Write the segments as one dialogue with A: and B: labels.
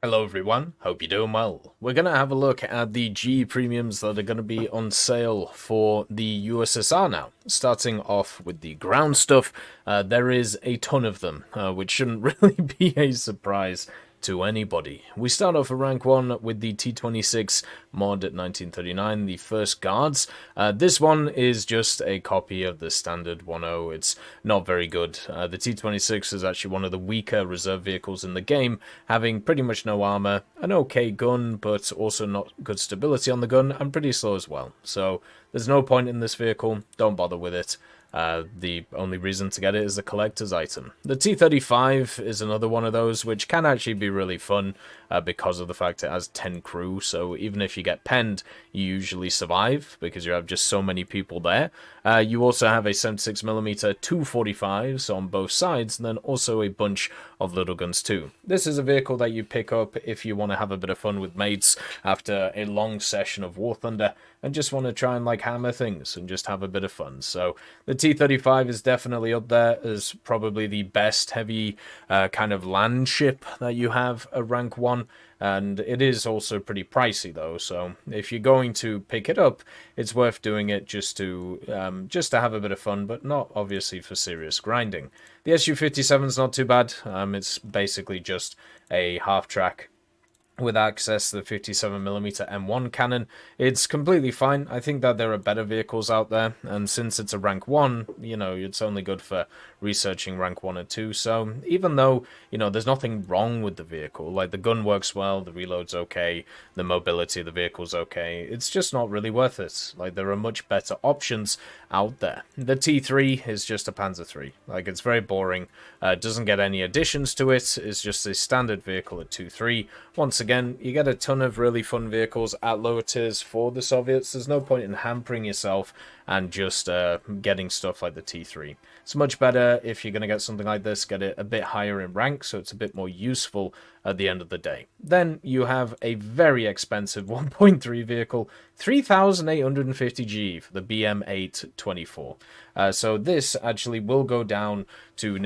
A: Hello everyone, hope you're doing well. We're going to have a look at the G premiums that are going to be on sale for the USSR now. Starting off with the ground stuff, there is a ton of them, which shouldn't really be a surprise to anybody. We start off at rank 1 with the T-26 mod at 1939, the First Guards. This one is just a copy of the standard 1.0. It's not very good. The T-26 is actually one of the weaker reserve vehicles in the game, having pretty much no armor, an okay gun, but also not good stability on the gun, and pretty slow as well. So there's no point in this vehicle, don't bother with it. The only reason to get it is the collector's item. The T-35 is another one of those, which can actually be really fun because of the fact it has 10 crew, so even if you get penned, you usually survive because you have just so many people there. You also have a 76mm 245s on both sides, and then also a bunch of little guns too. This is a vehicle that you pick up if you want to have a bit of fun with mates after a long session of War Thunder and just want to try and like hammer things and just have a bit of fun. So the T-35 is definitely up there as probably the best heavy kind of land ship that you have at rank 1. And it is also pretty pricey though, so if you're going to pick it up, it's worth doing it just to have a bit of fun, but not obviously for serious grinding. The Su-57 is not too bad. It's basically just a half-track with access to the 57mm M1 cannon. It's completely fine. I think that there are better vehicles out there, and since it's a rank 1, you know, it's only good for researching rank 1 and 2, so even though, you know, there's nothing wrong with the vehicle, like the gun works well, the reload's okay, the mobility of the vehicle's okay, it's just not really worth it. Like, there are much better options out there. The T3 is just a Panzer III. Like, it's very boring, doesn't get any additions to it, it's just a standard vehicle at 2.3. Once again, you get a ton of really fun vehicles at lower tiers for the Soviets. There's no point in hampering yourself and just getting stuff like the T3. It's much better if you're going to get something like this, get it a bit higher in rank so it's a bit more useful at the end of the day. Then you have a very expensive 1.3 vehicle, 3,850 G for the BM-824. So this actually will go down to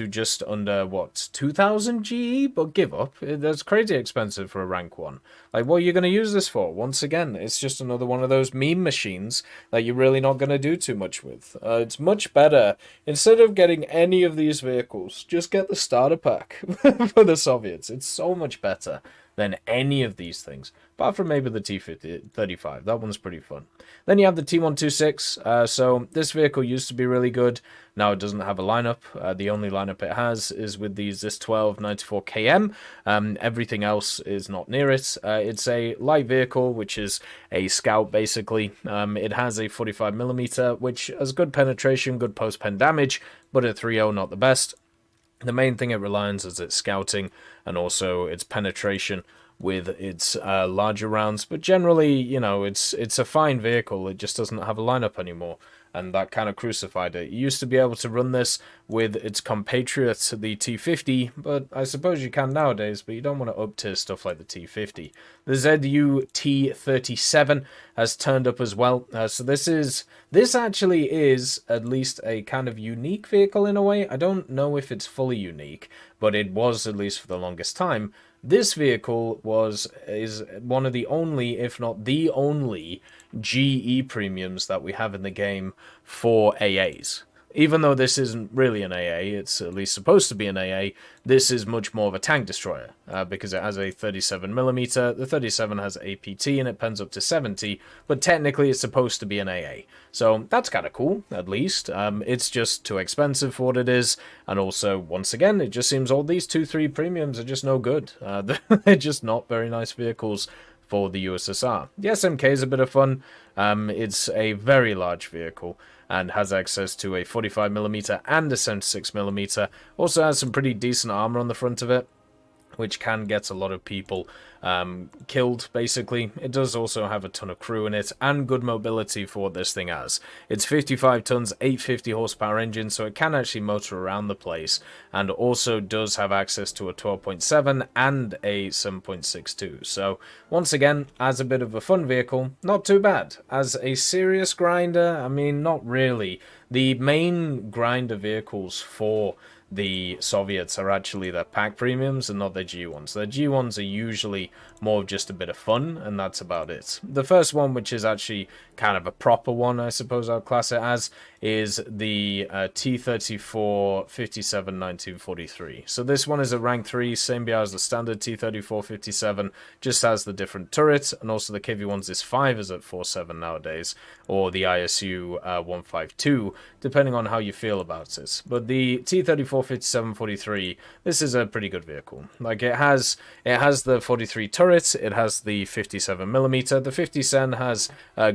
A: just under, what, 2,000 GE? But give up. That's crazy expensive for a rank 1. Like, what are you going to use this for? Once again, it's just another one of those meme machines that you're really not going to do too much with. It's much better, instead of getting any of these vehicles, just get the starter pack for the Soviets. It's so much better than any of these things, apart from maybe the T-35. That one's pretty fun. Then you have the T-126. So this vehicle used to be really good. Now it doesn't have a lineup. The only lineup it has is with the ZIS-12 94KM. Everything else is not near it. It's a light vehicle, which is a scout basically. It has a 45mm, which has good penetration, good post-pen damage, but at 3.0 not the best. The main thing it relies on is its scouting and also its penetration with its larger rounds. But generally, you know, it's a fine vehicle. It just doesn't have a lineup anymore, and that kind of crucified it. You used to be able to run this with its compatriot, the T-50, but I suppose you can nowadays, but you don't want to up-tier stuff like the T-50. The ZU T-37 has turned up as well. So this actually is at least a kind of unique vehicle in a way. I don't know if it's fully unique, but it was at least for the longest time. This vehicle is one of the only, if not the only, GE premiums that we have in the game for AAs. Even though this isn't really an AA, it's at least supposed to be an AA, this is much more of a tank destroyer, because it has a 37mm. The 37 has APT and it pens up to 70, but technically it's supposed to be an AA. So that's kind of cool, at least. It's just too expensive for what it is, and also, once again, it just seems all these 2-3 premiums are just no good. They're just not very nice vehicles for the USSR. The SMK is a bit of fun. It's a very large vehicle and has access to a 45mm and a 76mm. Also has some pretty decent armor on the front of it, which can get a lot of people killed, basically. It does also have a ton of crew in it, and good mobility for what this thing has. It's 55 tons, 850 horsepower engine, so it can actually motor around the place, and also does have access to a 12.7 and a 7.62. So, once again, as a bit of a fun vehicle, not too bad. As a serious grinder, I mean, not really. The main grinder vehicles for the Soviets are actually their pack premiums and not their G1s. Their G1s are usually more of just a bit of fun, and that's about it. The first one, which is actually kind of a proper one, I suppose I'll class it as, is the T-34 57 1943. So this one is a rank 3, same BR as the standard T-34 57, just has the different turret, and also the KV-1's is 5 is at 47 nowadays, or the ISU 152, depending on how you feel about it. But the T-34 57 43, this is a pretty good vehicle. Like, it has the 43 turret, it has the 57mm. The 50 has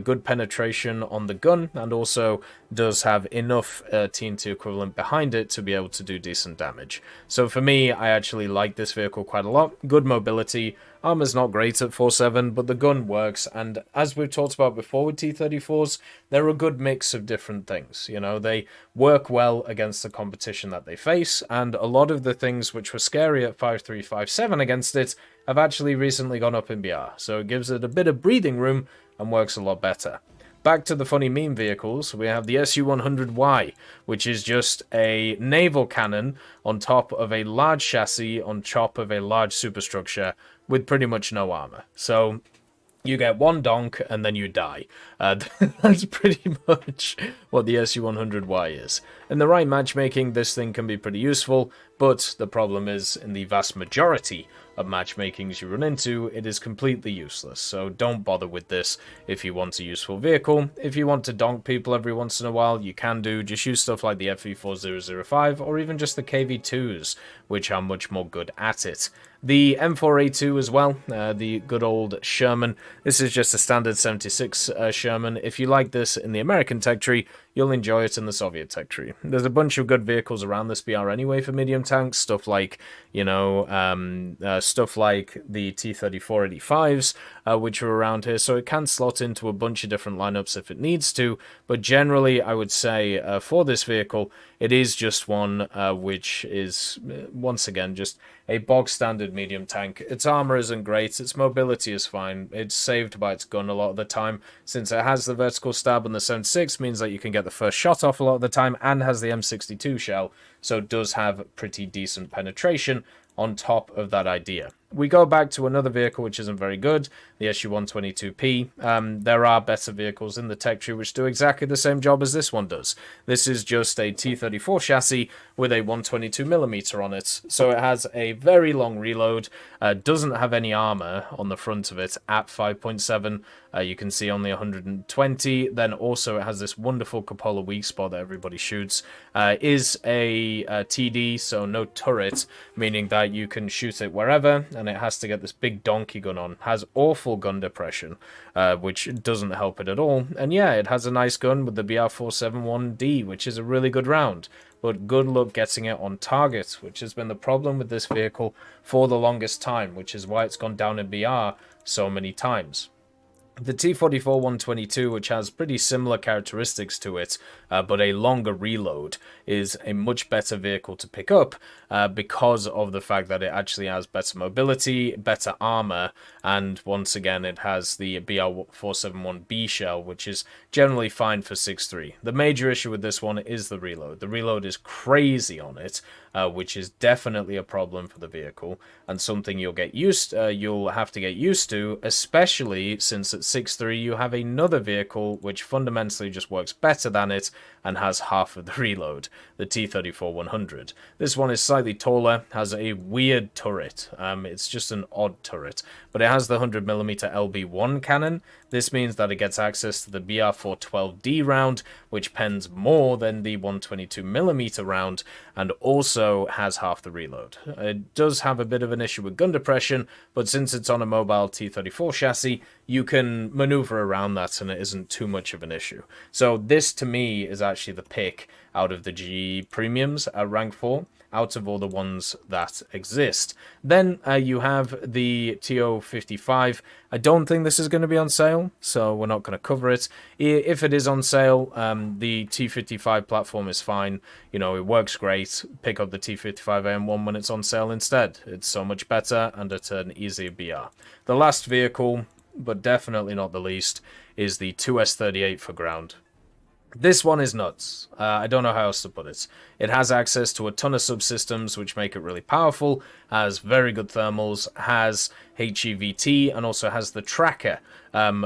A: good penetration on the gun, and also does have enough TNT equivalent behind it to be able to do decent damage. So for me, I actually like this vehicle quite a lot. Good mobility. Armor's not great at 4.7, but the gun works, and as we've talked about before with T-34s, they're a good mix of different things. You know, they work well against the competition that they face, and a lot of the things which were scary at 5.3, 5.7 against it have actually recently gone up in BR, so it gives it a bit of breathing room and works a lot better. Back to the funny meme vehicles, we have the Su-100Y, which is just a naval cannon on top of a large chassis on top of a large superstructure with pretty much no armor. So you get one donk and then you die. That's pretty much what the Su-100Y is. In the right matchmaking, this thing can be pretty useful, but the problem is, in the vast majority of matchmakings you run into, it is completely useless. So don't bother with this if you want a useful vehicle. If you want to donk people every once in a while, you can do. Just use stuff like the FV4005 or even just the KV2s, which are much more good at it. The M4A2 as well, the good old Sherman. This is just a standard 76 Sherman. If you like this in the American tech tree, you'll enjoy it in the Soviet tech tree. There's a bunch of good vehicles around this BR anyway for medium tanks, stuff like, you know, stuff like the T-34-85s, which are around here, so it can slot into a bunch of different lineups if it needs to, but generally I would say for this vehicle, it is just one which is, once again, just a bog standard medium tank. Its armor isn't great, its mobility is fine, it's saved by its gun a lot of the time, since it has the vertical stab and the 76 means that you can get the first shot off a lot of the time, and has the M62 shell, so it does have pretty decent penetration on top of that idea. We go back to another vehicle which isn't very good, the Su-122P. There are better vehicles in the tech tree which do exactly the same job as this one does. This is just a T-34 chassis with a 122mm on it, so it has a very long reload, doesn't have any armor on the front of it at 5.7, you can see only 120, then also it has this wonderful cupola weak spot that everybody shoots, is a TD, so no turret, meaning that you can shoot it wherever, and it has to get this big donkey gun on. Has awful gun depression, which doesn't help it at all. And yeah, it has a nice gun with the BR-471D, which is a really good round. But good luck getting it on target, which has been the problem with this vehicle for the longest time, which is why it's gone down in BR so many times. The T-44-122, which has pretty similar characteristics to it, but a longer reload, is a much better vehicle to pick up because of the fact that it actually has better mobility, better armor, and once again it has the BR-471B shell, which is generally fine for 6.3. The major issue with this one is the reload. The reload is crazy on it, which is definitely a problem for the vehicle, and something you'll have to get used to, especially since at 6.3 you have another vehicle which fundamentally just works better than it and has half of the reload, the T-34-100. This one is slightly taller, has a weird turret. It's just an odd turret, but it has the 100mm LB1 cannon. This means that it gets access to the BR-412D round, which pens more than the 122mm round, and also has half the reload. It does have a bit of an issue with gun depression, but since it's on a mobile T-34 chassis, you can maneuver around that and it isn't too much of an issue. So this, to me, is actually the pick out of the G premiums at rank 4. Out of all the ones that exist. Then you have the TO55. I don't think this is going to be on sale, so we're not going to cover it. If it is on sale, the T55 platform is fine. You know, it works great. Pick up the T55AM1 when it's on sale instead. It's so much better and at an easier BR. The last vehicle, but definitely not the least, is the 2S38 for ground. This one is nuts. I don't know how else to put it. It has access to a ton of subsystems, which make it really powerful, has very good thermals, has HEVT, and also has the tracker.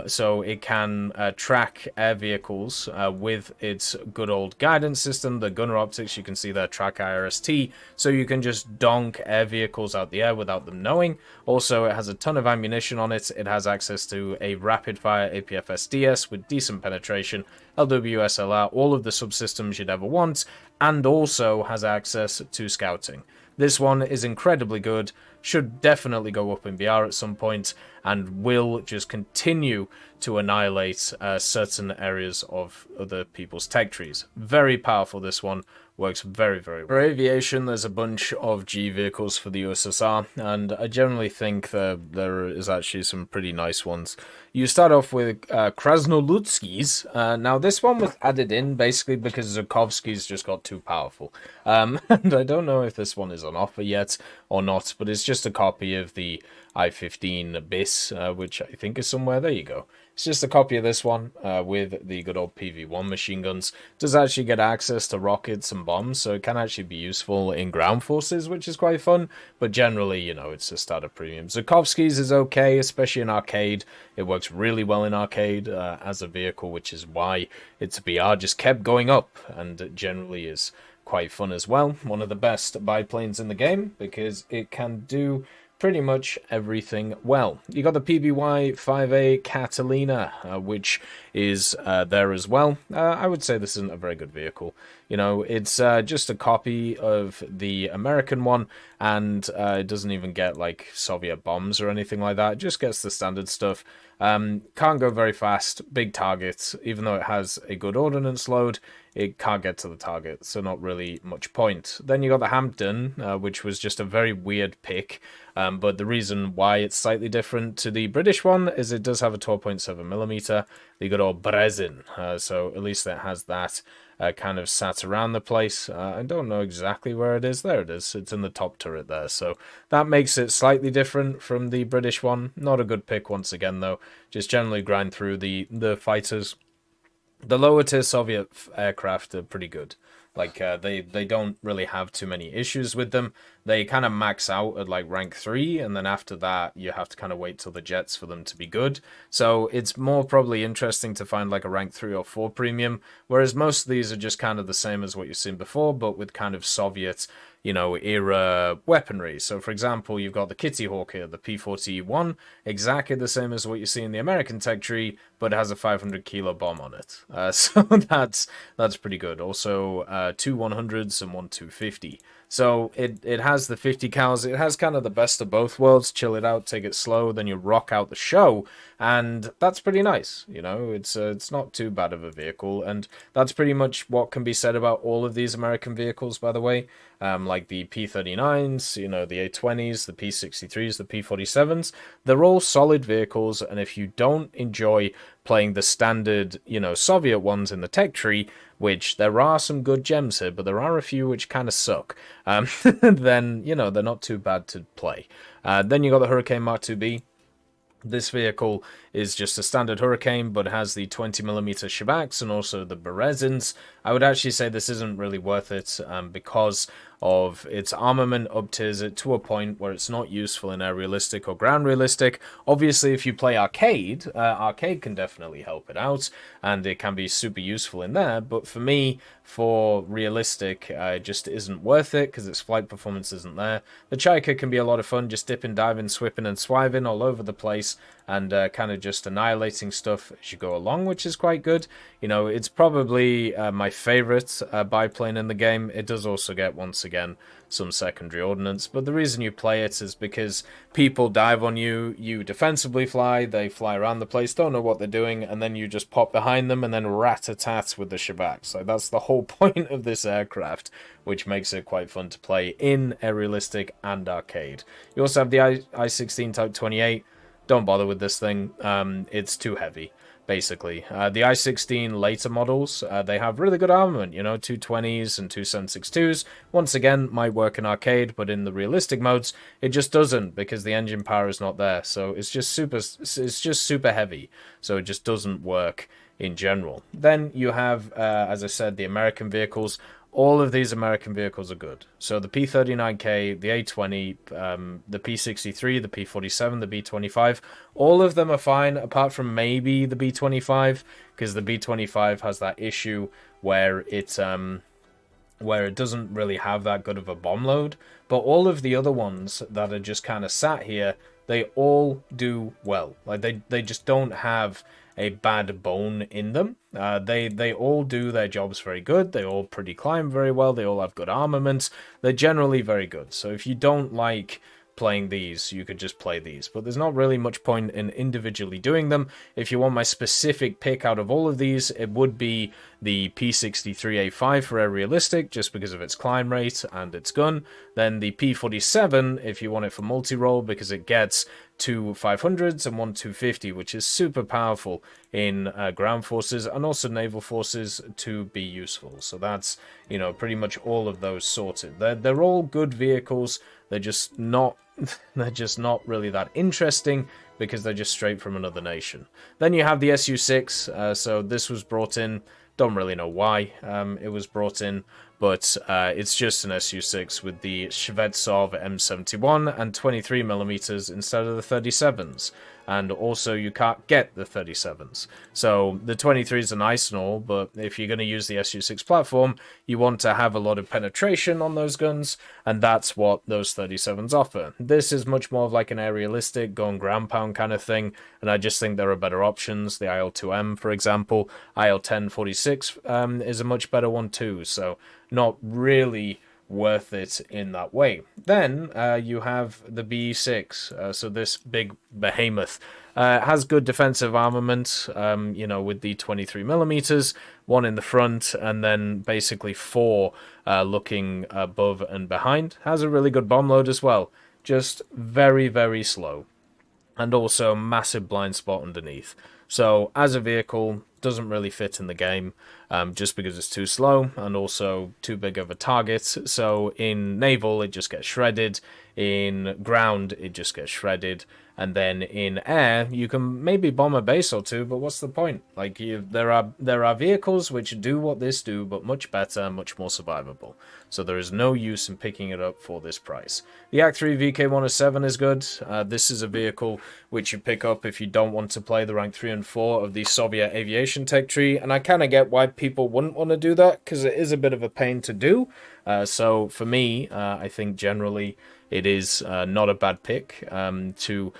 A: So it can track air vehicles with its good old guidance system, the gunner optics. You can see there, track IRST, so you can just donk air vehicles out the air without them knowing. Also, it has a ton of ammunition on it. It has access to a rapid-fire APFSDS with decent penetration, LWSLR, all of the subsystems you'd ever want, and also has access to scouting. This one is incredibly good, should definitely go up in BR at some point, and will just continue to annihilate certain areas of other people's tech trees. Very powerful, this one. Works very, very well. For aviation, there's a bunch of G vehicles for the USSR, and I generally think that there is actually some pretty nice ones. You start off with Krasnoludski's. Now, this one was added in basically because Zhukovsky's just got too powerful. And I don't know if this one is on offer yet or not, but it's just a copy of the I-15 BIS, which I think is somewhere. There you go. It's just a copy of this one with the good old PV-1 machine guns. Does actually get access to rockets and bombs, so it can actually be useful in ground forces, which is quite fun. But generally, you know, it's a starter premium. Zhukovsky's is okay, especially in arcade. It works really well in arcade as a vehicle, which is why its BR just kept going up, and it generally is quite fun as well. One of the best biplanes in the game because it can do pretty much everything well. You got the PBY-5A Catalina, which is there as well. I would say this isn't a very good vehicle. You know, it's just a copy of the American one, and it doesn't even get like Soviet bombs or anything like that. It just gets the standard stuff. Can't go very fast, big targets. Even though it has a good ordnance load, it can't get to the target, so not really much point. Then you got the Hampton, which was just a very weird pick, but the reason why it's slightly different to the British one is it does have a 12.7mm, the good old Brezin, so at least it has that kind of sat around the place. I don't know exactly where it is. There it is. It's in the top turret there, so that makes it slightly different from the British one. Not a good pick once again, though. Just generally grind through the fighters. The lower tier Soviet aircraft are pretty good. Like, they don't really have too many issues with them. They kind of max out at, like, rank 3, and then after that, you have to kind of wait till the jets for them to be good. So it's more probably interesting to find, like, a rank 3 or 4 premium, whereas most of these are just kind of the same as what you've seen before, but with kind of Soviet, you know, era weaponry. So, for example, you've got the Kitty Hawk here, the P-41, exactly the same as what you see in the American tech tree, but it has a 500-kilo bomb on it. So that's pretty good. Also, 2 100s and 1 250. So it has the 50 cals. It has kind of the best of both worlds. Chill it out, take it slow, then you rock out the show, and that's pretty nice. You know, it's not too bad of a vehicle, and that's pretty much what can be said about all of these American vehicles, by the way. Like the P-39s, you know, the A-20s, the P-63s, the P-47s. They're all solid vehicles, and if you don't enjoy playing the standard, you know, Soviet ones in the tech tree, which there are some good gems here, but there are a few which kind of suck, then, you know, they're not too bad to play. Then you got the Hurricane Mark II-B. This vehicle is just a standard Hurricane, but has the 20mm Shabaks and also the Berezins. I would actually say this isn't really worth it because of its armament up tiers it to a point where it's not useful in air realistic or ground realistic. Obviously, if you play arcade, arcade can definitely help it out, and it can be super useful in there. But for me, for realistic, it just isn't worth it because its flight performance isn't there. The Chaika can be a lot of fun, just dipping, diving, swipping, and swiving all over the place, and kind of just annihilating stuff as you go along, which is quite good. You know, it's probably my favorite biplane in the game. It does also get, once again, some secondary ordnance, but the reason you play it is because people dive on you, you defensively fly, they fly around the place, don't know what they're doing, and then you just pop behind them and then rat-a-tat with the Shabak. So that's the whole point of this aircraft, which makes it quite fun to play in air realistic and arcade. You also have the I-16 Type 28. Don't bother with this thing. It's too heavy, basically. The I-16 later models, they have really good armament, you know, 220s and 2 762s. Once again, might work in arcade, but in the realistic modes, it just doesn't because the engine power is not there. So it's just super heavy. So it just doesn't work in general. Then you have, as I said, the American vehicles. all of these American vehicles are good. So the P-39K, the A-20, the P-63, the P-47, the B-25, all of them are fine, apart from maybe the B-25, because the B-25 has that issue where it doesn't really have that good of a bomb load. But all of the other ones that are just kind of sat here, they all do well. Like they just don't have a bad bone in them. They all do their jobs very good. They all pretty climb very well. They all have good armaments. They're generally very good. So if you don't like playing these, you could just play these, but there's not really much point in individually doing them. If you want my specific pick out of all of these, it would be the P63A5 for realistic, just because of its climb rate and its gun. Then the P47 if you want it for multi-role, because it gets 2 500s and 1 250, which is super powerful in ground forces and also naval forces to be useful. So that's, you know, pretty much all of those sorted. They're all good vehicles. They're just not really that interesting because they're just straight from another nation. Then you have the Su-6. So this was brought in. Don't really know why it was brought in, but it's just an Su-6 with the Shvetsov M71 and 23mm instead of the 37s. And also you can't get the 37s. So the 23s are nice and all, but if you're going to use the Su-6 platform, you want to have a lot of penetration on those guns, and that's what those 37s offer. This is much more of like an aerialistic, go on ground pound kind of thing, and I just think there are better options. The IL-2M, for example, IL-1046 is a much better one too, so not really worth it in that way. Then you have the B6, so this big behemoth has good defensive armament, you know, with the 23mm, one in the front, and then basically 4 looking above and behind. Has a really good bomb load as well, just very, very slow, and also massive blind spot underneath. So as a vehicle, doesn't really fit in the game, just because it's too slow and also too big of a target. So in naval, it just gets shredded. In ground, it just gets shredded. And then in air, you can maybe bomb a base or two, but what's the point? Like, there are vehicles which do what this do, but much better, much more survivable. So there is no use in picking it up for this price. The Act-3 VK-107 is good. This is a vehicle which you pick up if you don't want to play the rank 3 and 4 of the Soviet aviation tech tree, and I kind of get why people wouldn't want to do that, because it is a bit of a pain to do. So for me, I think generally it is not a bad pick to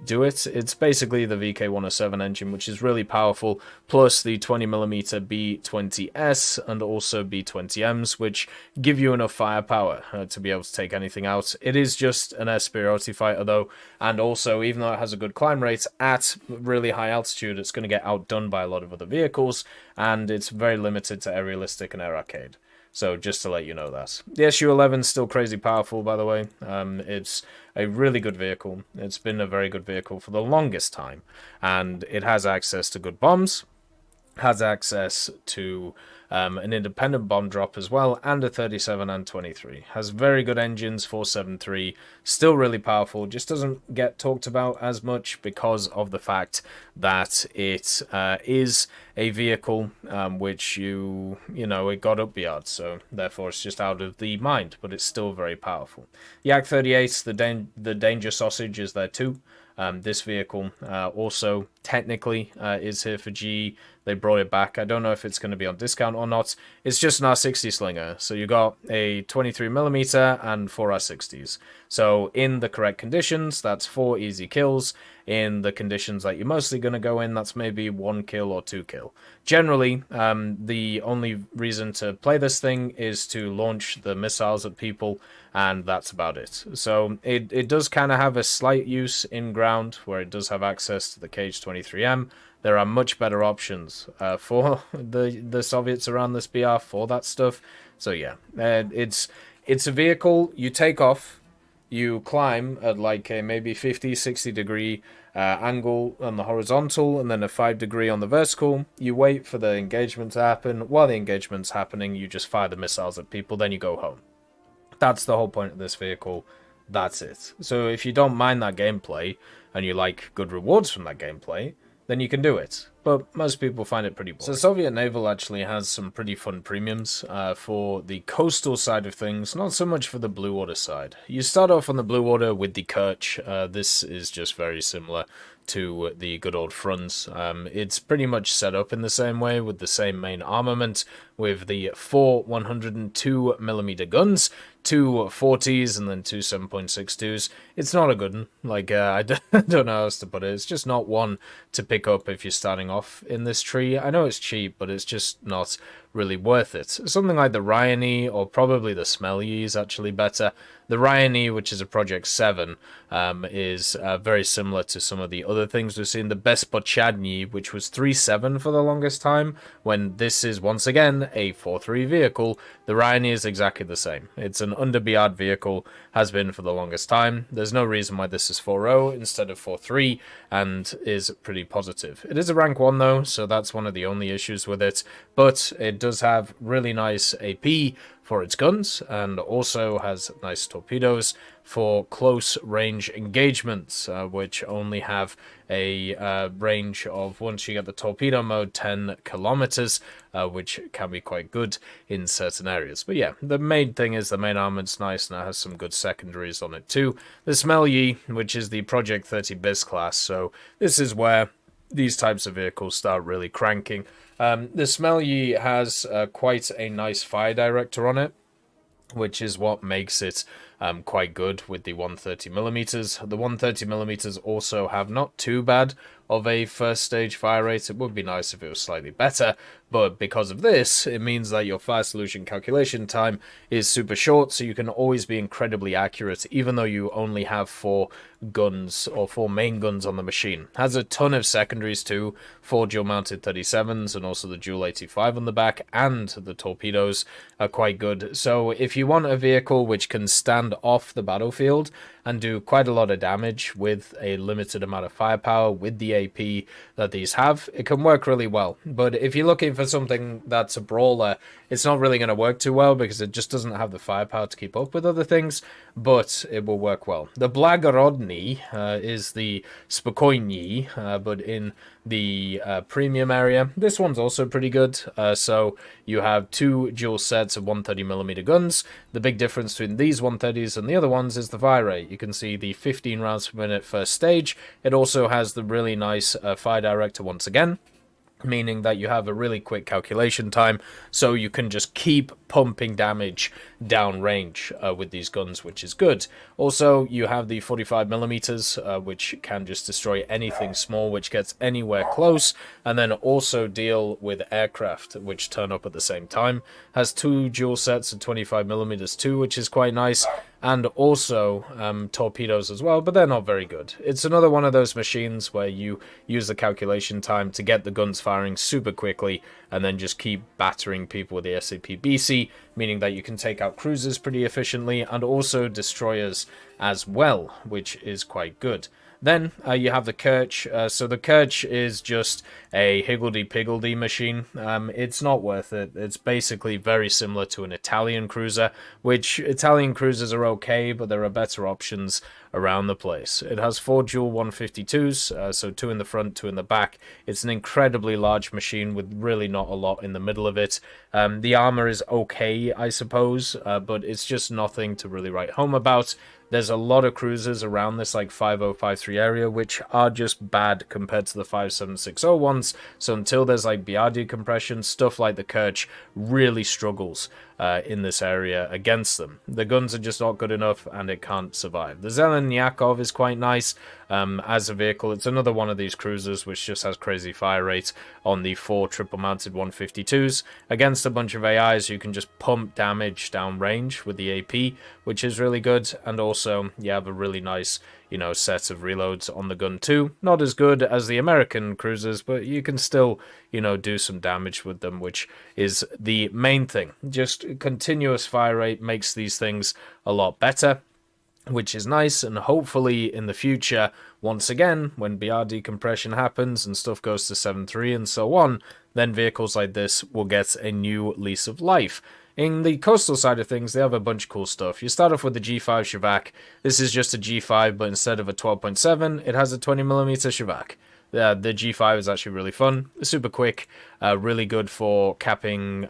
A: do it. It's basically the VK-107 engine, which is really powerful, plus the 20mm B-20S and also B-20Ms, which give you enough firepower to be able to take anything out. It is just an Espiroti fighter, though, and also, even though it has a good climb rate, at really high altitude, it's going to get outdone by a lot of other vehicles, and it's very limited to aerialistic and air arcade. So just to let you know that. The Su-11 is still crazy powerful, by the way. It's a really good vehicle. It's been a very good vehicle for the longest time. And it has access to good bombs, has access to an independent bomb drop as well, and a 37 and 23. Has very good engines, 473, still really powerful, just doesn't get talked about as much because of the fact that it is a vehicle which you know, it got up yard, so therefore it's just out of the mind, but it's still very powerful. The Yak-38, the Danger Sausage is there too. This vehicle also technically is here for GE. They brought it back. I don't know if it's going to be on discount or not. It's just an R60 slinger. So you got a 23mm and 4 R60s. So in the correct conditions, that's 4 easy kills. In the conditions that you're mostly going to go in, that's maybe 1 kill or 2 kill. Generally, the only reason to play this thing is to launch the missiles at people, and that's about it. So it does kind of have a slight use in ground, where it does have access to the Kh-23M. There are much better options for the Soviets around this BR for that stuff. So yeah, it's a vehicle you take off, you climb at like a maybe 50, 60 degree angle on the horizontal, and then a 5 degree on the vertical. You wait for the engagement to happen. While the engagement's happening, you just fire the missiles at people, then you go home. That's the whole point of this vehicle. That's it. So if you don't mind that gameplay, and you like good rewards from that gameplay, then you can do it. but most people find it pretty boring. So Soviet Naval actually has some pretty fun premiums for the coastal side of things, not so much for the blue water side. You start off on the blue water with the Kerch. This is just very similar to the good old fronts. It's pretty much set up in the same way with the same main armament, with the 4 102mm guns, 2 40s, and then 2 7.62s. It's not a good one. Like, I don't know how else to put it. It's just not one to pick up if you're starting off in this tree. I know it's cheap, but it's just not really worth it. Something like the Ryanie, or probably the Smelly, is actually better. The Ryanie, which is a Project 7, is very similar to some of the other things we've seen. The Bezpochadny, which was 3.7 for the longest time, when this is once again a 4.3 vehicle. The Ryanie is exactly the same. It's an under-BR'd vehicle, has been for the longest time. There's no reason why this is 4.0 instead of 4.3, and is pretty positive. It is a rank 1 though, so that's one of the only issues with it, but it does have really nice AP for its guns, and also has nice torpedoes for close range engagements, which only have a range of, once you get the torpedo mode, 10 kilometers, which can be quite good in certain areas. But yeah, the main thing is the main armament's nice, and it has some good secondaries on it too. The Smelly, which is the Project 30 Biz class, so this is where these types of vehicles start really cranking. The Smelly has quite a nice fire director on it, which is what makes it quite good with the 130mm. The 130mm also have not too bad of a first stage fire rate. It would be nice if it was slightly better, but because of this, it means that your fire solution calculation time is super short, so you can always be incredibly accurate, even though you only have 4 guns, or 4 main guns on the machine. Has a ton of secondaries too, 4 dual-mounted 37s, and also the dual 85 on the back, and the torpedoes are quite good. So if you want a vehicle which can stand off the battlefield and do quite a lot of damage with a limited amount of firepower with the AP that these have, it can work really well. But if you're looking for something that's a brawler, it's not really going to work too well because it just doesn't have the firepower to keep up with other things, but it will work well. The Blagorodny is the Spokojny, but in the premium area. This one's also pretty good. So you have 2 dual sets of 130mm guns. The big difference between these 130s and the other ones is the fire rate. You can see the 15 rounds per minute first stage. It also has the really nice fire director once again, meaning that you have a really quick calculation time, so you can just keep pumping damage down range with these guns, which is good. Also, you have the 45mm, which can just destroy anything small which gets anywhere close, and then also deal with aircraft which turn up at the same time. Has 2 dual sets of 25mm too, which is quite nice, and also torpedoes as well, but they're not very good. It's another one of those machines where you use the calculation time to get the guns firing super quickly, and then just keep battering people with the SAP-BC, meaning that you can take out cruisers pretty efficiently, and also destroyers as well, which is quite good. Then you have the Kerch. So the Kerch is just a higgledy-piggledy machine. It's not worth it. It's basically very similar to an Italian cruiser, which Italian cruisers are okay, but there are better options around the place. It has 4 dual 152s, so 2 in the front, 2 in the back. It's an incredibly large machine with really not a lot in the middle of it. The armor is okay, I suppose, but it's just nothing to really write home about. There's a lot of cruisers around this like 5053 area which are just bad compared to the 5760 ones, so until there's like BR decompression, stuff like the Kerch really struggles in this area against them. The guns are just not good enough and it can't survive. The Zeleniakov is quite nice as a vehicle. It's another one of these cruisers which just has crazy fire rate on the 4 triple mounted 152s. Against a bunch of AIs you can just pump damage down range with the AP, which is really good, and also you have a really nice, you know, set of reloads on the gun too. Not as good as the American cruisers, but you can still, you know, do some damage with them, which is the main thing. Just continuous fire rate makes these things a lot better, which is nice, and hopefully in the future, once again, when BR decompression happens and stuff goes to 7.3 and so on, then vehicles like this will get a new lease of life. In the coastal side of things, they have a bunch of cool stuff. You start off with the G5 Shevak. This is just a G5, but instead of a 12.7, it has a 20mm Shevak. The G5 is actually really fun, super quick, really good for capping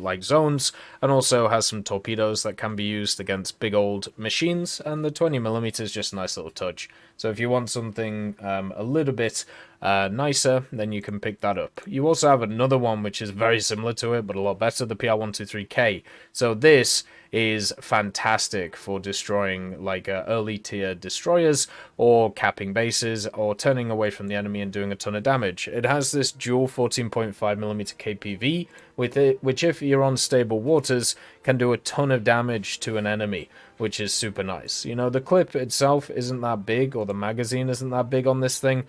A: like zones, and also has some torpedoes that can be used against big old machines, and the 20mm is just a nice little touch. So if you want something a little bit nicer, then you can pick that up. You also have another one which is very similar to it but a lot better, the PR-123K. So this is fantastic for destroying like early tier destroyers or capping bases or turning away from the enemy and doing a ton of damage. It has this dual 14.5mm KPV with it, which if you're on stable waters can do a ton of damage to an enemy, which is super nice. You know, the clip itself isn't that big, or the magazine isn't that big on this thing,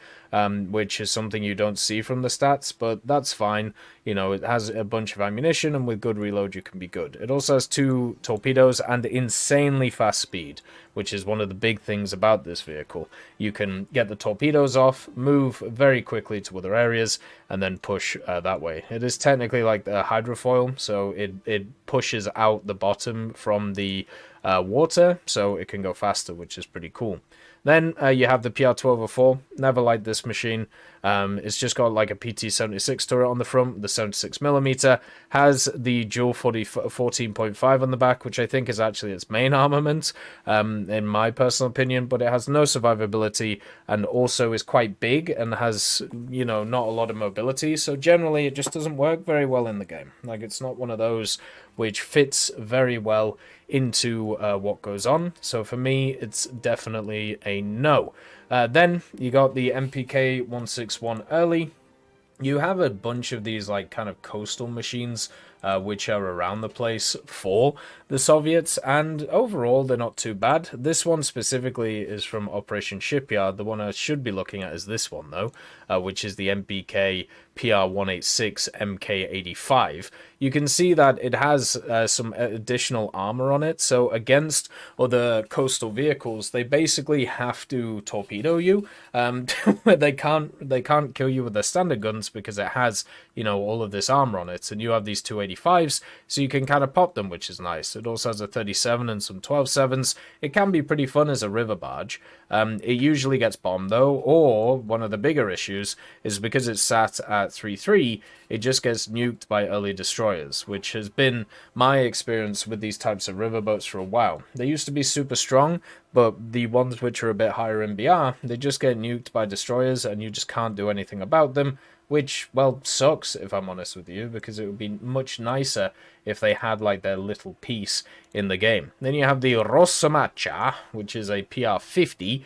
A: which is something you don't see from the stats, but that's fine. You know, it has a bunch of ammunition, and with good reload you can be good. It also has 2 torpedoes and insanely fast speed, which is one of the big things about this vehicle. You can get the torpedoes off, move very quickly to other areas, and then push that way. It is technically like the hydrofoil, so it pushes out the bottom from the water, so it can go faster, which is pretty cool. Then you have the PR-1204. Never liked this machine. It's just got like a PT-76 turret on the front. The 76mm has the dual 14.5 on the back, which I think is actually its main armament, in my personal opinion. But it has no survivability and also is quite big and has, you know, not a lot of mobility. So generally, it just doesn't work very well in the game. Like, it's not one of those which fits very well into what goes on. So for me, it's definitely a no. Then you got the MPK 161 early. You have a bunch of these like kind of coastal machines which are around the place for the Soviets, and overall they're not too bad. This one specifically is from Operation Shipyard. The one I should be looking at is this one though, which is the MPK PR-186 MK85. You can see that it has some additional armor on it, so against other coastal vehicles they basically have to torpedo you. They can't kill you with their standard guns because it has, you know, all of this armor on it, and you have these 285s, so you can kind of pop them, which is nice. It also has a 37 and some 12.7s. It can be pretty fun as a river barge. It usually gets bombed though, or one of the bigger issues is because it's sat at 3-3, it just gets nuked by early destroyers, which has been my experience with these types of riverboats for a while. They used to be super strong, but the ones which are a bit higher in BR, they just get nuked by destroyers and you just can't do anything about them, which, well, sucks if I'm honest with you, because it would be much nicer if they had like their little piece in the game. Then you have the Rosomaccia, which is a PR-50.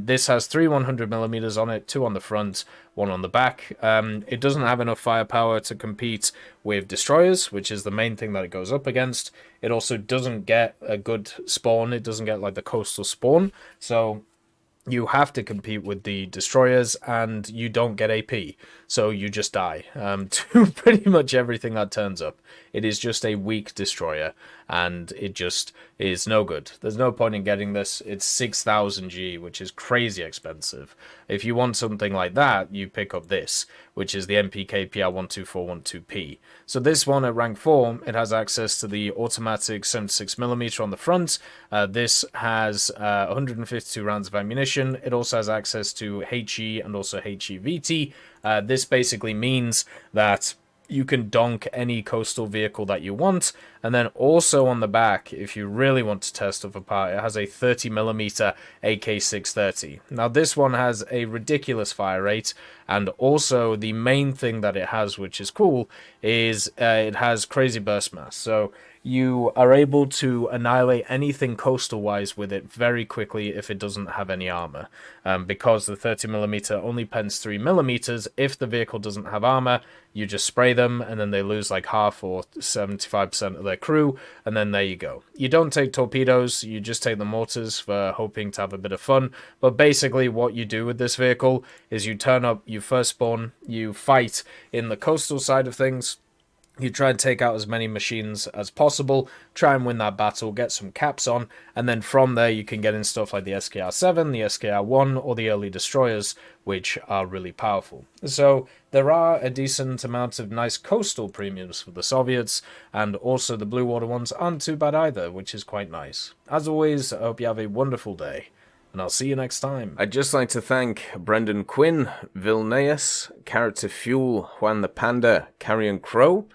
A: This has 3 100mm on it, 2 on the front, 1 on the back. It doesn't have enough firepower to compete with destroyers, which is the main thing that it goes up against. It also doesn't get a good spawn. It doesn't get like the coastal spawn, so you have to compete with the destroyers, and you don't get AP, so you just die to pretty much everything that turns up. It is just a weak destroyer, and it just is no good. There's no point in getting this. It's 6,000 G, which is crazy expensive. If you want something like that, you pick up this, which is the MPK PR-12412P. So this one at rank 4, it has access to the automatic 76mm on the front. This has 152 rounds of ammunition. It also has access to HE and also HEVT. This basically means that you can donk any coastal vehicle that you want, and then also on the back, if you really want to tear stuff apart, it has a 30mm AK-630. Now this one has a ridiculous fire rate, and also the main thing that it has, which is cool, is it has crazy burst mass. So you are able to annihilate anything coastal-wise with it very quickly if it doesn't have any armor. Because the 30mm only pens 3mm, if the vehicle doesn't have armor, you just spray them, and then they lose like half or 75% of their crew, and then there you go. You don't take torpedoes, you just take the mortars for hoping to have a bit of fun. But basically what you do with this vehicle is you turn up, you first spawn, you fight in the coastal side of things, you try and take out as many machines as possible, try and win that battle, get some caps on, and then from there you can get in stuff like the SKR-7, the SKR-1, or the early destroyers, which are really powerful. So there are a decent amount of nice coastal premiums for the Soviets, and also the blue water ones aren't too bad either, which is quite nice. As always, I hope you have a wonderful day. and I'll see you next time.
B: I'd just like to thank Brendan Quinn, Vilneus, Character Fuel, Juan the Panda, Carrion Crow,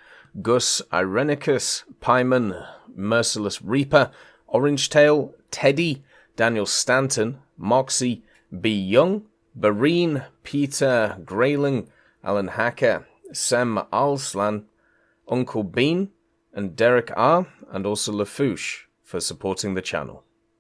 B: Gus Irenicus, Pyman, Merciless Reaper, Orange Tail, Teddy, Daniel Stanton, Moxie, B. Young, Bareen, Peter Grayling, Alan Hacker, Sem Alslan, Uncle Bean, and Derek R., and also Lafouche for supporting the channel.